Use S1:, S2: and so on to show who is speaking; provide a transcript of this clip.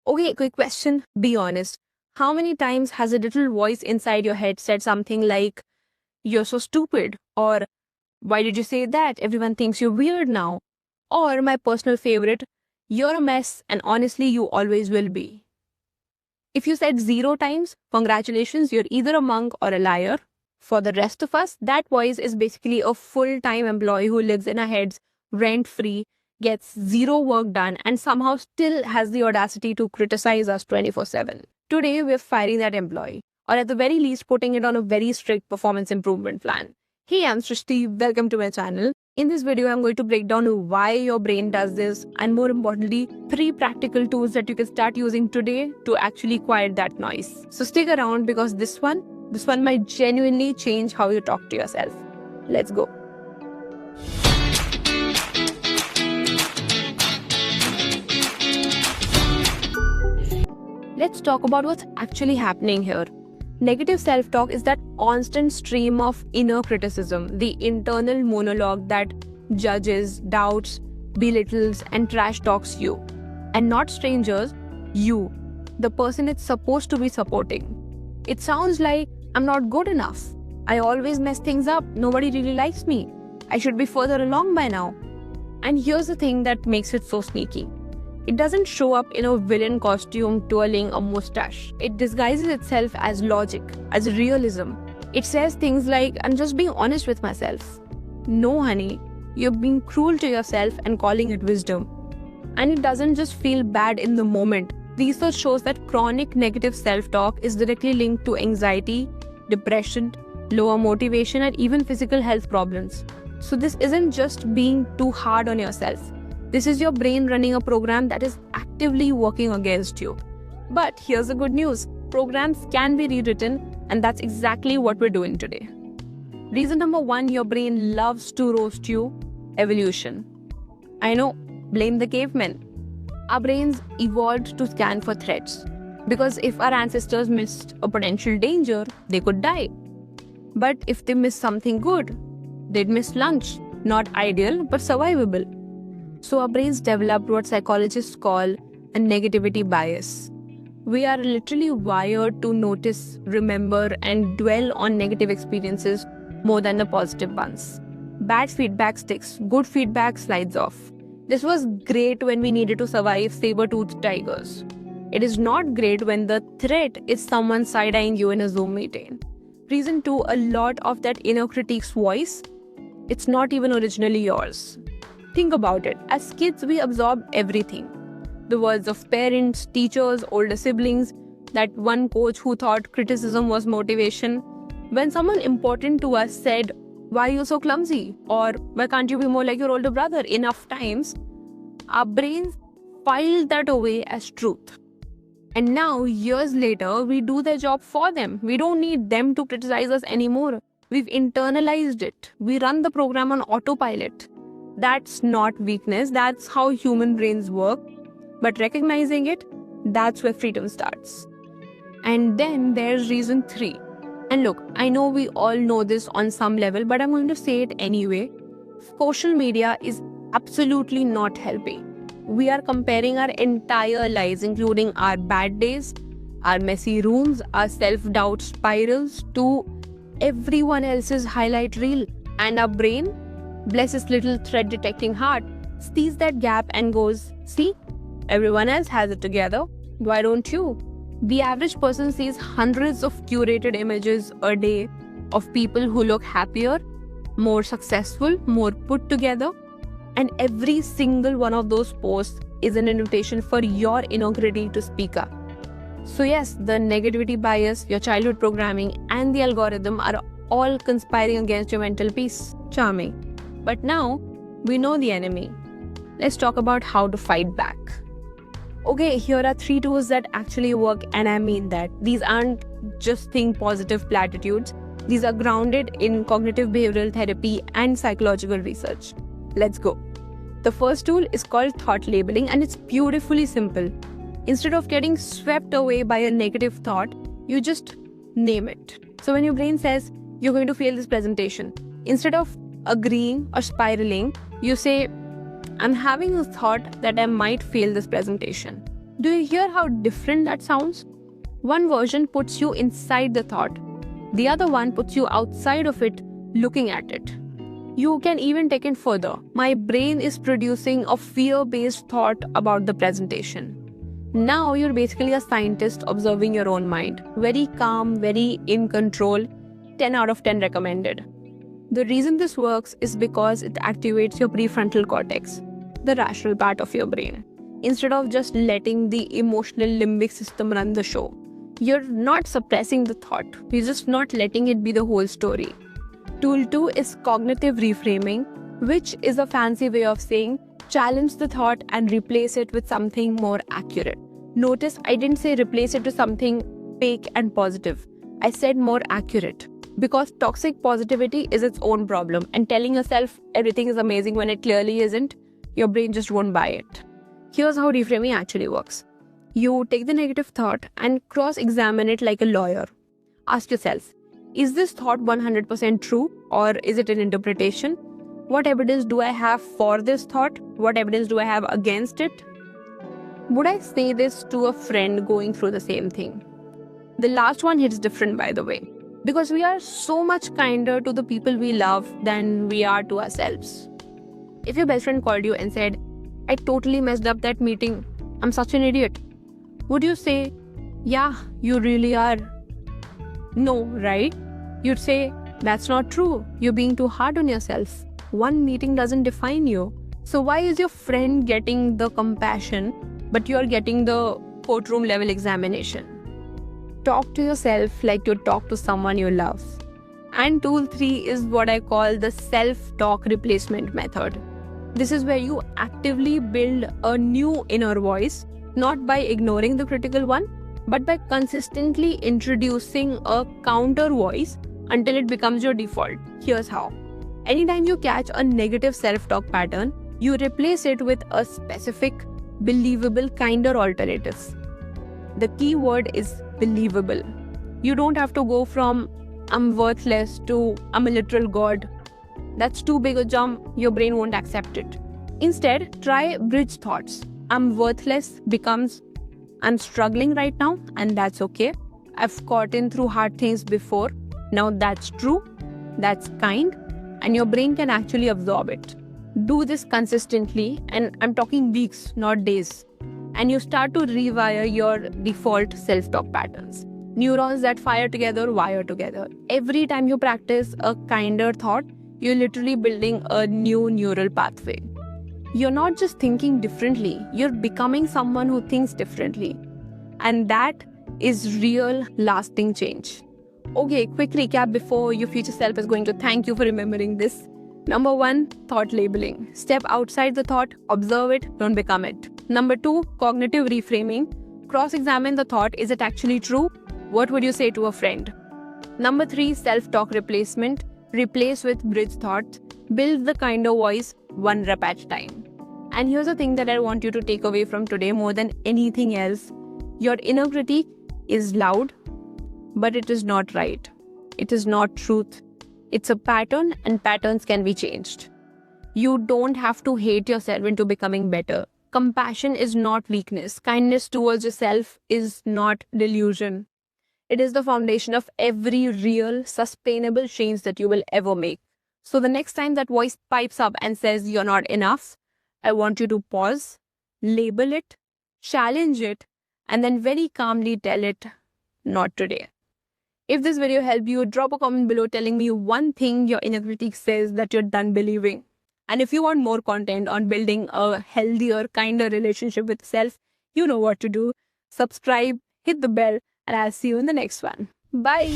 S1: Okay, quick question. Be honest. How many times has a little voice inside your head said something like, "You're so stupid," or "Why did you say that? Everyone thinks you're weird now." Or my personal favorite, "You're a mess and honestly, you always will be." If you said 0 times, congratulations, you're either a monk or a liar. For the rest of us, that voice is basically a full-time employee who lives in our heads rent-free, gets zero work done, and somehow still has the audacity to criticize us 24/7. Today, we're firing that employee, or at the very least, putting it on a very strict performance improvement plan. Hey, I'm Shrishti. Welcome to my channel. In this video, I'm going to break down why your brain does this, and more importantly, 3 practical tools that you can start using today to actually quiet that noise. So stick around because this one might genuinely change how you talk to yourself. Let's go. Let's talk about what's actually happening here. Negative self-talk is that constant stream of inner criticism, the internal monologue that judges, doubts, belittles, and trash talks you. And not strangers, you, the person it's supposed to be supporting. It sounds like, "I'm not good enough. I always mess things up. Nobody really likes me. I should be further along by now." And here's the thing that makes it so sneaky. It doesn't show up in a villain costume twirling a mustache. It disguises itself as logic, as realism. It says things like, "I'm just being honest with myself." No, honey, you're being cruel to yourself and calling it wisdom. And it doesn't just feel bad in the moment. Research shows that chronic negative self-talk is directly linked to anxiety, depression, lower motivation, and even physical health problems. So this isn't just being too hard on yourself. This is your brain running a program that is actively working against you. But here's the good news. Programs can be rewritten, and that's exactly what we're doing today. Reason number 1, your brain loves to roast you: evolution. I know, blame the cavemen. Our brains evolved to scan for threats, because if our ancestors missed a potential danger, they could die. But if they missed something good, they'd miss lunch. Not ideal, but survivable. So our brains developed what psychologists call a negativity bias. We are literally wired to notice, remember, and dwell on negative experiences more than the positive ones. Bad feedback sticks, good feedback slides off. This was great when we needed to survive saber-toothed tigers. It is not great when the threat is someone side-eyeing you in a Zoom meeting. Reason 2, a lot of that inner critique's voice, it's not even originally yours. Think about it. As kids, we absorb everything. The words of parents, teachers, older siblings, that one coach who thought criticism was motivation. When someone important to us said, "Why are you so clumsy?" or "Why can't you be more like your older brother?" enough times, our brains filed that away as truth. And now, years later, we do their job for them. We don't need them to criticize us anymore. We've internalized it. We run the program on autopilot. That's not weakness, that's how human brains work. But recognizing it, that's where freedom starts. And then there's reason 3. And look, I know we all know this on some level, but I'm going to say it anyway. Social media is absolutely not helping. We are comparing our entire lives, including our bad days, our messy rooms, our self-doubt spirals, to everyone else's highlight reel. And our brain, bless its little threat detecting heart, sees that gap and goes, "See, everyone else has it together. Why don't you?" The average person sees hundreds of curated images a day of people who look happier, more successful, more put together. And every single one of those posts is an invitation for your integrity to speak up. So yes, the negativity bias, your childhood programming, and the algorithm are all conspiring against your mental peace. Charming. But now, we know the enemy. Let's talk about how to fight back. Okay, here are 3 tools that actually work, and I mean that. These aren't just think positive platitudes. These are grounded in cognitive behavioral therapy and psychological research. Let's go. The first tool is called thought labeling, and it's beautifully simple. Instead of getting swept away by a negative thought, you just name it. So when your brain says, "You're going to fail this presentation," instead of agreeing or spiraling, you say, "I'm having a thought that I might fail this presentation." Do you hear how different that sounds? One version puts you inside the thought, the other one puts you outside of it, looking at it. You can even take it further. My brain is producing a fear-based thought about the presentation. Now you're basically a scientist observing your own mind. Very calm, very in control, 10 out of 10 recommended. The reason this works is because it activates your prefrontal cortex, the rational part of your brain, instead of just letting the emotional limbic system run the show. You're not suppressing the thought, you're just not letting it be the whole story. Tool 2 is cognitive reframing, which is a fancy way of saying challenge the thought and replace it with something more accurate. Notice I didn't say replace it with something fake and positive. I said more accurate. Because toxic positivity is its own problem, and telling yourself everything is amazing when it clearly isn't, your brain just won't buy it. Here's how reframing actually works. You take the negative thought and cross-examine it like a lawyer. Ask yourself, is this thought 100% true, or is it an interpretation? What evidence do I have for this thought? What evidence do I have against it? Would I say this to a friend going through the same thing? The last one hits different, by the way, because we are so much kinder to the people we love than we are to ourselves. If your best friend called you and said, I totally messed up that meeting, I'm such an idiot, would you say, yeah, you really are? No, right? You'd say, that's not true. You're being too hard on yourself. One meeting doesn't define you. So why is your friend getting the compassion, but you're getting the courtroom level examination? Talk to yourself like you talk to someone you love. And tool 3 is what I call the self-talk replacement method. This is where you actively build a new inner voice, not by ignoring the critical one, but by consistently introducing a counter voice until it becomes your default. Here's how. Anytime you catch a negative self-talk pattern, you replace it with a specific, believable, kinder alternative. The key word is believable. You don't have to go from I'm worthless to I'm a literal god. That's too big a jump, your brain won't accept it. Instead, try bridge thoughts. I'm worthless becomes I'm struggling right now, and that's okay. I've gotten through hard things before. Now that's true, that's kind, and your brain can actually absorb it. Do this consistently, and I'm talking weeks, not days. And you start to rewire your default self-talk patterns. Neurons that fire together wire together. Every time you practice a kinder thought, you're literally building a new neural pathway. You're not just thinking differently, you're becoming someone who thinks differently. And that is real, lasting change. Okay, quick recap before your future self is going to thank you for remembering this. Number 1, thought labeling. Step outside the thought, observe it, don't become it. Number 2, cognitive reframing. Cross-examine the thought, is it actually true? What would you say to a friend? Number 3, self-talk replacement. Replace with bridge thoughts. Build the kinder voice, one rep at a time. And here's the thing that I want you to take away from today more than anything else. Your inner critique is loud, but it is not right. It is not truth. It's a pattern, and patterns can be changed. You don't have to hate yourself into becoming better. Compassion is not weakness. Kindness towards yourself is not delusion. It is the foundation of every real, sustainable change that you will ever make. So the next time that voice pipes up and says you're not enough, I want you to pause, label it, challenge it, and then very calmly tell it, not today. If this video helped you, drop a comment below telling me one thing your inner critique says that you're done believing. And if you want more content on building a healthier, kinder relationship with self, you know what to do. Subscribe, hit the bell, and I'll see you in the next one. Bye!